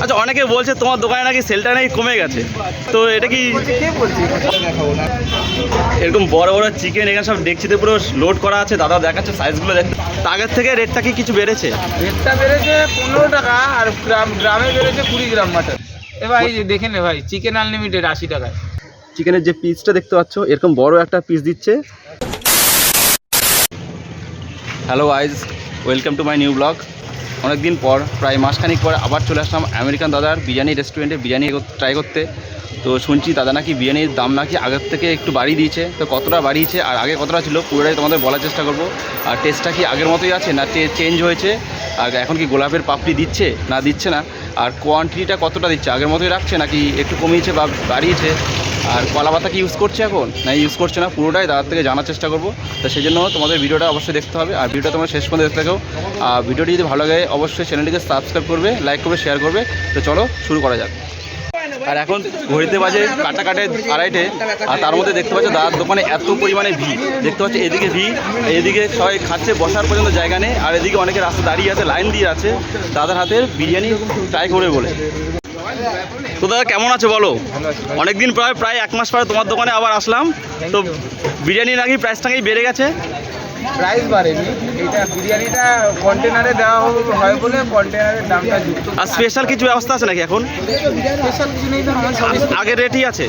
আচ্ছা, অনেকে বলছে তোমার দোকানে নাকি সেলটা নাকি কমে গেছে, তো এটা কি এরকম বড় বড় চিকেন এখানে সব ডেকচিতে পুরো লোড করা আছে? দাদা দেখাচ্ছে সাইজগুলো দেখতে। আগের থেকে রেটটা কি কিছু বেড়েছে? রেটটা বেড়েছে 15 টাকা, আর গ্রামে বেড়েছে 20 গ্রাম মাটন। ভাই দেখে নে ভাই, চিকেন আনলিমিটেড 80 টাকায়। চিকেনের যে পিসটা দেখতে পাচ্ছ এরকম বড় একটা পিস দিচ্ছে। Hello guys, welcome to my new blog. অনেকদিন পর, প্রায় মাসখানিক পর আবার চলে আসলাম আমেরিকান দাদার বিরিয়ানি রেস্টুরেন্টে বিরিয়ানি ট্রাই করতে। তো শুনছি দাদা নাকি বিরিয়ানির দাম নাকি আগের থেকে একটু বাড়িয়ে দিয়েছে। তো কতটা বাড়িয়েছে আর আগে কতটা ছিল পুরোটাই তোমাদের বলার চেষ্টা করবো। আর টেস্টটা কি আগের মতোই আছে না চেঞ্জ হয়েছে, আর এখন কি গোলাপের পাপড়ি দিচ্ছে না দিচ্ছে না, আর কোয়ান্টিটিটা কতটা দিচ্ছে, আগের মতোই রাখছে নাকি একটু কমিয়েছে বা বাড়িয়েছে, আর কলা পাতা কি ইউজ করছে এখন না ইউজ করছে না, পুরোটাই দাদার থেকে জানার চেষ্টা করবো। তো সেই জন্য তোমাদের ভিডিওটা অবশ্যই দেখতে হবে, আর ভিডিওটা তোমরা শেষ পর্যন্ত দেখতে থাকো। আর ভিডিওটি যদি ভালো লাগে অবশ্যই চ্যানেলটিকে সাবস্ক্রাইব করবে, লাইক করবে, শেয়ার করবে। তো চলো শুরু করা যাক। আর এখন ঘড়িতে বাজে কাটাকাটে 2:30, আর তার মধ্যে দেখতে পাচ্ছ দাদার দোকানে এত পরিমাণে ভিড় দেখতে পাচ্ছ। এদিকে ভিড়, এদিকে সবাই খাচ্ছে, বসার পর্যন্ত জায়গা নেই, আর এদিকে অনেকে রাস্তা দাঁড়িয়ে আছে, লাইন দিয়ে আছে দাদার হাতের বিরিয়ানি ট্রাই করবে বলে। তো দাদা কেমন আছো বলো? অনেকদিন প্রায় 1 মাস পরে তোমার দোকানে আবার আসলাম। তো বিরিয়ানি নাকি প্রাইসটা নাকি বেড়ে গেছে? প্রাইস বাড়েনি, এটা বিরিয়ানিটা কন্টেনারে দেওয়া হয় বলে কন্টেনারের দামটা যুক্ত। আর স্পেশাল কিছু ব্যবস্থা আছে নাকি এখন? স্পেশাল কিছু নেই তো, আমার সব আগের রেটই আছে।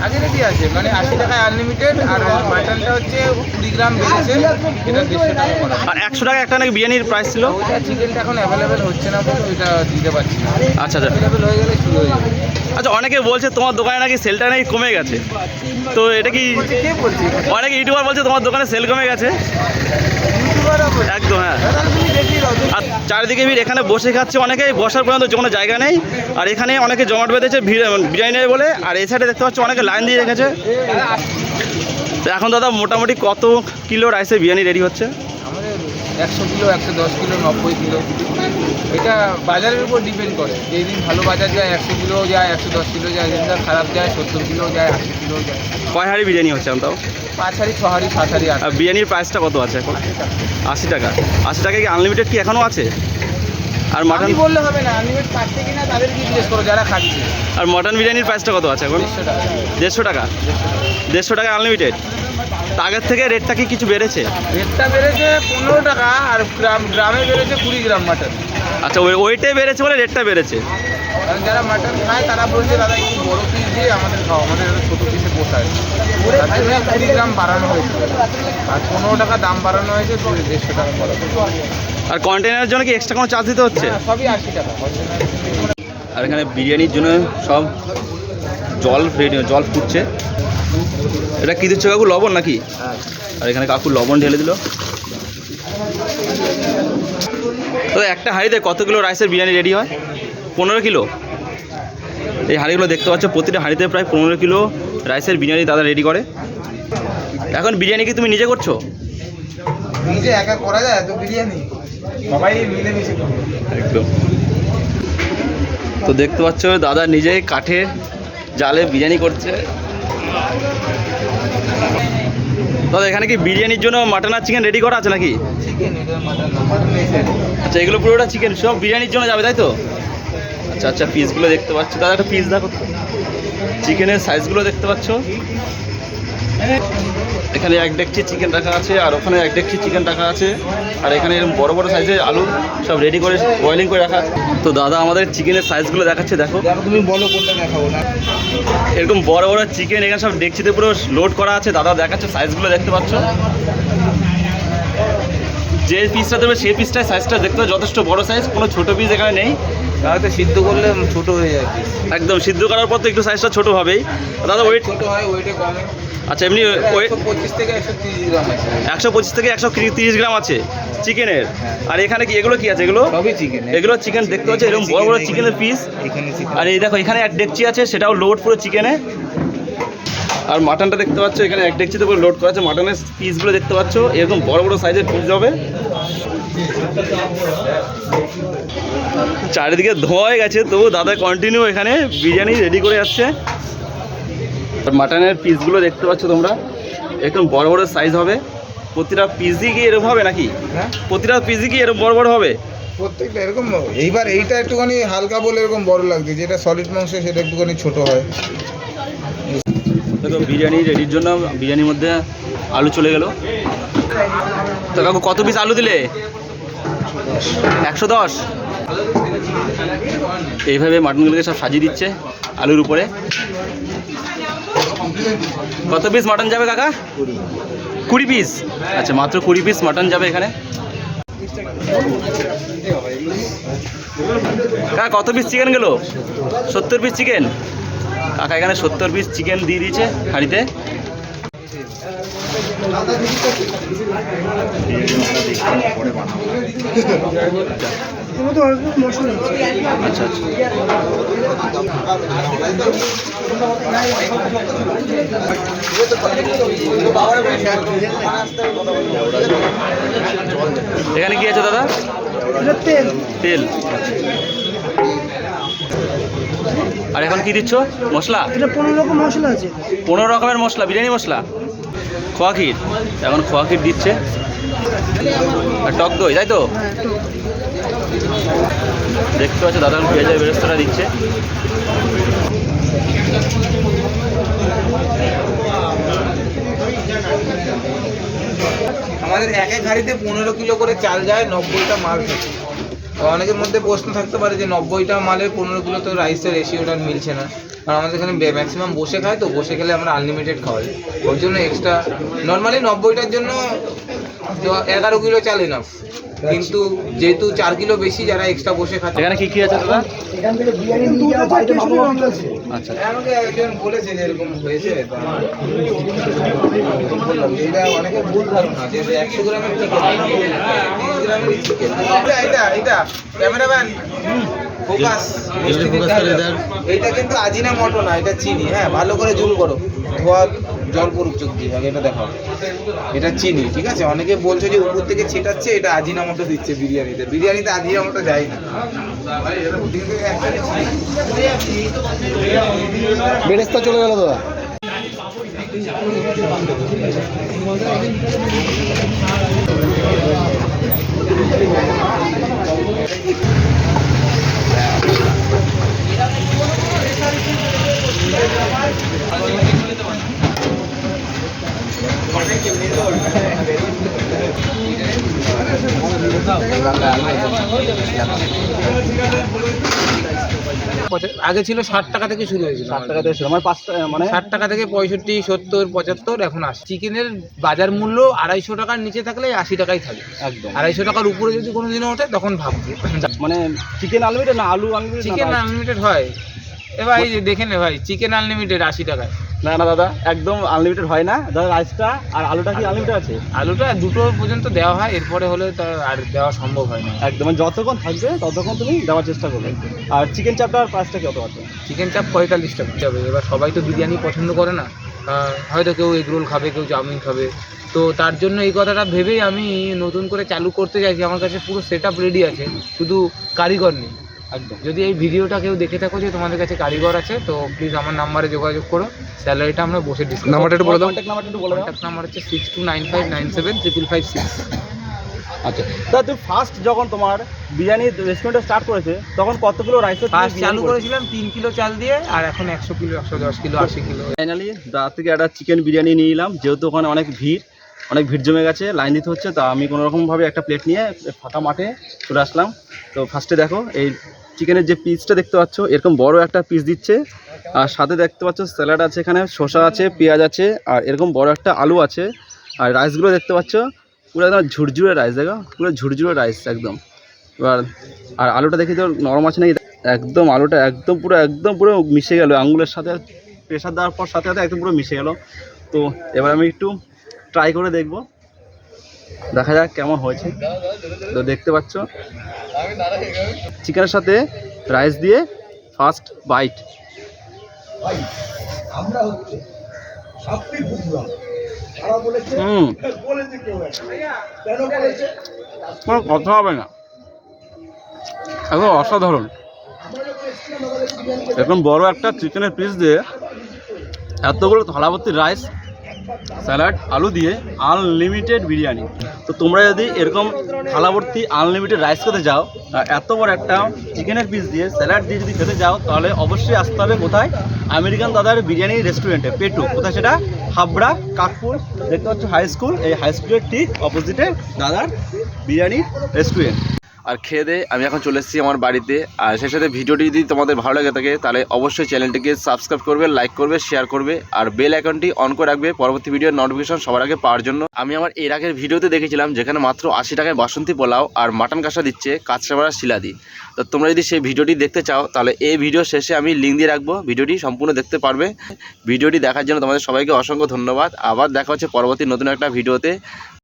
আগের রেটই আছে, মানে 80 টাকায় আনলিমিটেড। আর মাটনটা হচ্ছে 20 গ্রাম বেড়েছে, এটা 150 টাকা করা। আর 100 টাকা একটা নাকি বিরিয়ানির প্রাইস ছিল। ওইটা চিকেনটা এখন অ্যাভেলেবেল হচ্ছে না বলে ওইটা দিতে পারছি না। আচ্ছা আচ্ছা, অ্যাভেলেবেল হয়ে গেলে শুরু হয়ে যাবে। আচ্ছা, অনেকে বলছে তোমার দোকানে নাকি সেলটা নাকি কমে গেছে, তো এটা কি কে বলছি? অনেকে ইউটিউবার বলছে তোমার দোকানে সেল কমে গেছে। একদম হ্যাঁ। আর চারিদিকে ভিড়, এখানে বসে খাচ্ছে অনেকে, বসার পর্যন্ত কোনো জায়গা নেই। আর এখানে অনেকে জমাট বেঁধেছে বিরিয়ানি নেই বলে। আর এই সাইডে দেখতে পাচ্ছ অনেকে লাইন দিয়ে রেখেছে। তো এখন দাদা মোটামুটি কত কিলো রাইসের বিরিয়ানি রেডি হচ্ছে? আমাদের 100 কিলো, 110 কিলো, 90 কিলো, এটা বাজারের উপর ডিপেন্ড করে। যেদিন ভালো বাজার যায় 100 কিলো যায়, 110 কিলো যায়, যেদিন খারাপ যায় 70 কিলো যায়, 80 কিলো যায়। কয় হাঁড়ি বিরিয়ানি হচ্ছে এখন তাও? 5 হাঁড়ি, 6 হাঁড়ি, 7 হাঁড়ি। আর বিরিয়ানির প্রাইসটা কত আছে এখন? 80 টাকা। 80 টাকা কি আনলিমিটেড কি এখনও আছে? আর মাটন বললে হবে না, আনলিমিটেড পাচ্ছে কিনা তাদের কি জিজ্ঞেস করো যারা খাচ্ছে। আর মটন বিরিয়ানির প্রাইসটা কত আছে এখন? 150 টাকা। 150 টাকা। 150 টাকা আনলিমিটেড। তা আগের থেকে রেটটা কি কিছু বেড়েছে? রেটটা বেড়েছে 15 টাকা, আর গ্রামে বেড়েছে 20 গ্রাম মাটন। আচ্ছা, ওইটাই বেড়েছে বলে রেটটা বেড়েছে। কারণ যারা মাটন খায় তারা বলছে দাদা একটু বড় পিস দিয়ে আমাদের খাও, আমাদের ছোটো পিসে পোষায়। তার জন্য 20 গ্রাম বাড়ানো হয়েছে, আর 15 টাকা দাম বাড়ানো হয়েছে, 150 টাকা করা। আর কন্টেনারের জন্য কি এক্সট্রা কোনো চার্জ দিতে হচ্ছে? সবই 80 টাকা। আর এখানে বিরিয়ানির জন্য সব জল ফুটছে। এটা কী দিচ্ছে কাকু, লবণ নাকি? আর এখানে কাকু লবণ ঢেলে দিল। তো একটা হাঁড়িতে কত কিলো রাইসের বিরিয়ানি রেডি হয়? 15 কিলো। এই হাঁড়িগুলো দেখতে পাচ্ছ, প্রতিটা হাঁড়িতে প্রায় 15 কিলো রাইসের বিরিয়ানি দাদা রেডি করে। এখন বিরিয়ানি কি তুমি নিজে করছো? নিজে একা করা যায় এত বিরিয়ানি? সবাই মিলেমিশে করবে একদম। তো দেখতে পাচ্ছ দাদা নিজে কাঠের জালে বিরিয়ানি করছে। দাদা এখানে কি বিরিয়ানির জন্য মাটন আর চিকেন রেডি করা আছে নাকি? চিকেন, এটা মাটন নেই। আচ্ছা, এগুলো পুরোটা চিকেন সব বিরিয়ানির জন্য যাবে তাই তো? আচ্ছা আচ্ছা, পিসগুলো দেখতে পাচ্ছ দাদা, একটা পিস দেখো। চিকেনের সাইজগুলো দেখতে পাচ্ছ। এখানে 1 ডেকচি চিকেন রাখা আছে, আর ওখানে 1 ডেকচি চিকেন রাখা আছে, আর এখানে এরকম বড় বড় সাইজের আলু সব রেডি করে বয়েলিং করে রাখা আছে। তো দাদা আমাদের চিকেনের সাইজগুলো দেখাচ্ছে, দেখো। তুমি বলো কোনটা দেখাবো না। এরকম বড় বড় চিকেন এখানে সব ডেকচিতে পুরো লোড করা আছে, দাদা দেখাচ্ছে সাইজগুলো দেখতে পাচ্ছ। যে পিসটা দেবে সেই পিসটাই সাইজটা দেখতে পাচ্ছ, যথেষ্ট বড় সাইজ, কোনো ছোটো পিস এখানে নেই। তাহলে সিদ্ধ করলে ছোট হয়ে যায় পিস। একদম সিদ্ধ করার পর তো একটু সাইজটা ছোটো হবেই। দাদা ওয়েট ছোট হয়, ওয়েটে কমে। আচ্ছা, এমনি ওয়েট 125 থেকে 130 গ্রাম আছে। 125 থেকে 130 গ্রাম আছে চিকেনের। আর এখানে কি এগুলো কি আছে? এগুলো সবই চিকেন। এগুলো চিকেন দেখতে পাচ্ছ, এরকম বড় বড় চিকেনের পিস। এখানে চিকেন। আর এই দেখো এখানে 1 ডেকচি আছে, সেটাও লোড পুরো চিকেনে। আর মাটনটা দেখতে পাচ্ছ, এখানে 1 ডেকচিতে পুরো লোড করা আছে। মাটনের পিসগুলো দেখতে পাচ্ছ, এরকম বড় বড় সাইজের পিস হবে। চারিদিকে ধোয়া হয়ে গেছে, তবু দাদা কন্টিনিউ এখানে বিরিয়ানি রেডি করে যাচ্ছে। আর মাটনের পিসগুলো দেখতে পাচ্ছ তোমরা, একদম বড় বড় সাইজ হবে। প্রতিটা পিসই কি এরকম হবে নাকি? হ্যাঁ, প্রতিটা পিসই কি এরকম বড় বড় হবে? প্রত্যেকটা এরকম। এইবার এইটা একটুখানি হালকা বলে এরকম বড় লাগছে, যেটা সলিড মাংস সেটা একটুখানি ছোট হয়। দেখো বিরিয়ানি রেডির জন্য বিরিয়ানির মধ্যে আলু চলে গেল। তো কাকু কত পিস আলু দিলে? 110। এইভাবে মাটনগুলোকে সব সাজিয়ে দিচ্ছে আলুর উপরে। কত পিস মাটন যাবে কাকা? 20 পিস। আচ্ছা, মাত্র 20 পিস মাটন যাবে এখানে। কাকা কত পিস চিকেন গেল? 70 পিস চিকেন। কাকা এখানে 70 পিস চিকেন দিয়ে দিয়েছে হাঁড়িতে। আচ্ছা আচ্ছা। এখানে কি আছে দাদা? তেল। আর এখন কি দিচ্ছ? মশলা? 15 রকম মশলা আছে। 15 রকমের মশলা, বিরিয়ানি মশলা। খোয়া ক্ষীর, এখন খোয়া ক্ষীর দিচ্ছে আর টক দই, তাই তো? দেখতে পাচ্ছ দাদা পেঁয়াজের বেরেস্তাটা দিচ্ছে। আমাদের এক এক হাঁড়িতে 15 কিলো করে চাল যায়, 90টা মাল থাকে। তো অনেকের মধ্যে প্রশ্ন থাকতে পারে যে 90টা মালের 15 কিলো তো রাইসের রেশিওটা মিলছে না। কারণ আমাদের এখানে ম্যাক্সিমাম বসে খায়, তো বসে খেলে আমরা আনলিমিটেড খাওয়াই, ওই জন্য এক্সট্রা। নর্মালি 90টার জন্য 11 কিলো চাল এনাফ, কিন্তু যেহেতু 4 কিলো বেশি যারা এক্সট্রা বসে খাচ্ছে। এখানে কি কি আছে দাদা? এখান থেকে বিরিয়ানি নিয়ে যাওয়া বাইরে মামা আছে। আচ্ছা, আমাকে একজন বলেছে যে এরকম হয়েছে, এটা অনেকে ভুল ধারণা যে 100 গ্রামের চিকেন, 30 গ্রামের চিকেন। এটা ক্যামেরাম্যান ফোকাস, এইটা কিন্তু আজিনা মটো না, এটা চিনি। হ্যাঁ, ভালো করে জুম করো, ধোয়া জল পড়ুক চোখ দিয়ে, আগে এটা দেখাও। এটা চিনি, ঠিক আছে? অনেকে বলছে যে উপর থেকে ছেটাচ্ছে, এটা আজিনা মটো দিচ্ছে বিরিয়ানিতে। বিরিয়ানিতে আজিনা মটো যায় না। বেরেস্তা চলে গেল দাদা। আগে ছিল 60 টাকা থেকে শুরু হয়েছিল। 60 টাকা থেকে আমার 5 মানে 60 টাকা থেকে 65, 70, 75, এখন 80। চিকেনের বাজার মূল্য 250 টাকার নিচে থাকলে 80 টাকাই থাকে। একদম 250 টাকার উপরে যদি কোনোদিনও ওঠে তখন ভাববে। মানে চিকেন আনলিমিটেড না আলু আনলিমিটেড? চিকেন আনলিমিটেড হয়। এবার এই যে দেখে নে ভাই, চিকেন আনলিমিটেড 80 টাকায়। না না দাদা, একদম আনলিমিটেড হয় না দাদা। রাইসটা আর আলুটা কি আনলিমিটেড আছে? আলুটা 2টো পর্যন্ত দেওয়া হয়, এরপরে হলে তা আর দেওয়া সম্ভব হয় না। একদম, মানে যতক্ষণ থাকবে ততক্ষণ তুমি দেওয়ার চেষ্টা করবে। আর চিকেন চাপটার প্রাইসটা কত আছে? চিকেন চাপ 45 টাকা যাবে। এবার সবাই তো বিরিয়ানি পছন্দ করে না, হয়তো কেউ এগ রোল খাবে, কেউ চাউমিন খাবে। তো তার জন্য এই কথাটা ভেবেই আমি নতুন করে চালু করতে চাইছি। আমার কাছে পুরো সেট আপ রেডি আছে, শুধু কারিগর নেই। একদম। যদি এই ভিডিওটা কেউ দেখে থাকো যে তোমাদের কাছে কারিগর আছে, তো প্লিজ আমার নাম্বারে যোগাযোগ করো। স্যালারিটা আমরা বসে ডিসকাস। নাম্বারটা একটু বলে দাও। কন্ট্যাক্ট নাম্বারটা একটু বলে দাও। কন্ট্যাক্ট নাম্বার হচ্ছে 6295975556। আচ্ছা দাদা, তুমি ফার্স্ট যখন তোমার বিরিয়ানি রেস্টুরেন্টে স্টার্ট করেছে তখন কত কিলো রাইসের ফার্স্ট চালু করেছিলাম 3 কিলো চাল দিয়ে, আর এখন 100 কিলো, 110 কিলো, 80 কিলো। ফাইনালি দাদা থেকে একটা চিকেন বিরিয়ানি নিয়ে নিলাম, যেহেতু ওখানে অনেক ভিড় জমে গেছে, লাইন দিতে হচ্ছে। তা আমি কোনোরকমভাবে একটা প্লেট নিয়ে ফাঁকা মাঠে চলে আসলাম। তো ফার্স্টে দেখো এই চিকেনের যে পিসটা দেখতে পাচ্ছ, এরকম বড় একটা পিস দিচ্ছে। আর সাথে দেখতে পাচ্ছ স্যালাড আছে, এখানে শসা আছে, পেঁয়াজ আছে, আর এরকম বড় একটা আলু আছে। আর রাইসগুলো দেখতে পাচ্ছ পুরো একদম ঝুরঝুরে রাইস, দেখো পুরো ঝুরঝুরে রাইস একদম। এবার আর আলুটা দেখি তো নরম আছে নাকি, একদম আলুটা একদম পুরো মিশে গেল আঙুলের সাথে। প্রেশার দেওয়ার পর সাথে সাথে একদম পুরো মিশে গেল। তো এবার আমি একটু ট্রাই করে দেখব, দেখা যাক কেমন হয়েছে। তো দেখতে পাচ্ছ চিকেনের সাথে রাইস দিয়ে ফার্স্ট বাইট। কোনো কথা হবে না, একদম অসাধারণ। এরকম বড় একটা চিকেনের পিস দিয়ে এতগুলো থালা ভর্তি রাইস, স্যালাড আলু দিয়ে আনলিমিটেড বিরিয়ানি। তো তোমরা যদি এরকম থালাভর্তি আনলিমিটেড রাইস খেতে যাও, এত বড় একটা চিকেনের পিস দিয়ে স্যালাড দিয়ে যদি খেতে যাও, তাহলে অবশ্যই আসতে হবে কোথায়? আমেরিকান দাদার বিরিয়ানি রেস্টুরেন্টে, পেটু। কোথায় সেটা? হাবড়া কাকপুর, দেখতে পাচ্ছ হাই স্কুল, এই হাই স্কুলের ঠিক অপোজিটে দাদার বিরিয়ানি রেস্টুরেন্ট। আর খেয়ে দিয়ে আমি এখন চলে এসেছি আমার বাড়িতে। আর সেই সাথে ভিডিওটি যদি তোমাদের ভালো লাগে থাকে তাহলে অবশ্যই চ্যানেলটিকে সাবস্ক্রাইব করবে, লাইক করবে, শেয়ার করবে আর বেল আইকনটি অন করে রাখবে পরবর্তী ভিডিওর নোটিফিকেশন সবার আগে পাওয়ার জন্য। আমি আমার এর আগের ভিডিওতে দেখেছিলাম যেখানে মাত্র 80 টাকায় বাসন্তী পোলাও আর মাটন কষা দিচ্ছে কাঁচরাপাড়া শিলাদি। তো তোমরা যদি সেই ভিডিওটি দেখতে চাও তাহলে এই ভিডিও শেষে আমি লিঙ্ক দিয়ে রাখবো, ভিডিওটি সম্পূর্ণ দেখতে পারবে। ভিডিওটি দেখার জন্য তোমাদের সবাইকে অসংখ্য ধন্যবাদ। আবার দেখা হচ্ছে পরবর্তী নতুন একটা ভিডিওতে।